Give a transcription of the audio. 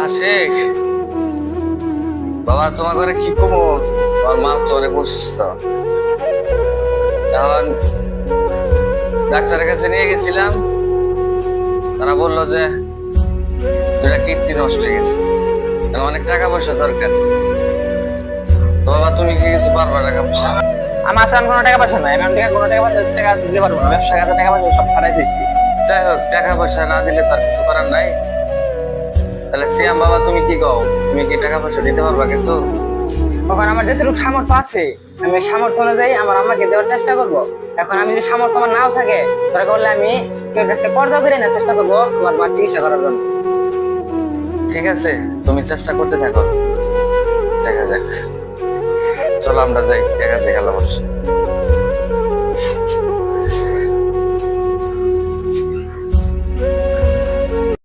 আশিক বাবা, তোমার ঘরে কি কমো? আমার মা তো অনেক অসুস্থ। এখন ডাক্তারের কাছে নিয়ে গেছিলাম, তারা বললো যে দুটা কিডনি নষ্ট হয়ে গেছে, অনেক টাকা পয়সা দরকার। তো বাবা, তুমি কি কিছু পারবা টাকা পয়সা? আমার আসলে কোনো টাকা পয়সা নাই, আমি কোনো টাকা দিতে পারবো না। ব্যবসা কাজে টাকা পয়সা সব হারাই দিয়েছি। যাই হোক, টাকা পয়সা না দিলে তার কিছু করার নাই। তাহলে সিয়াম বাবা, তুমি কি কও? তুমি কি টাকা পয়সা দিতে পারবা কিছু? তখন আমার যতটুকু সামর্থ্য আছে আমি সামর্থ্য অনুযায়ী আমার আম্মাকে দেওয়ার চেষ্টা করবো। এখন আমি যদি সামর্থ্য আমার নাও থাকে তাহলে করলে আমি কেউ কাছ থেকে কর্জ করে না চেষ্টা করবো আমার মার চিকিৎসা করার জন্য। ঠিক আছে, তুমি চেষ্টা করতে থাকো, দেখা যাক। চলো আমরা যাই, দেখা যাক আল্লাহ বলছে।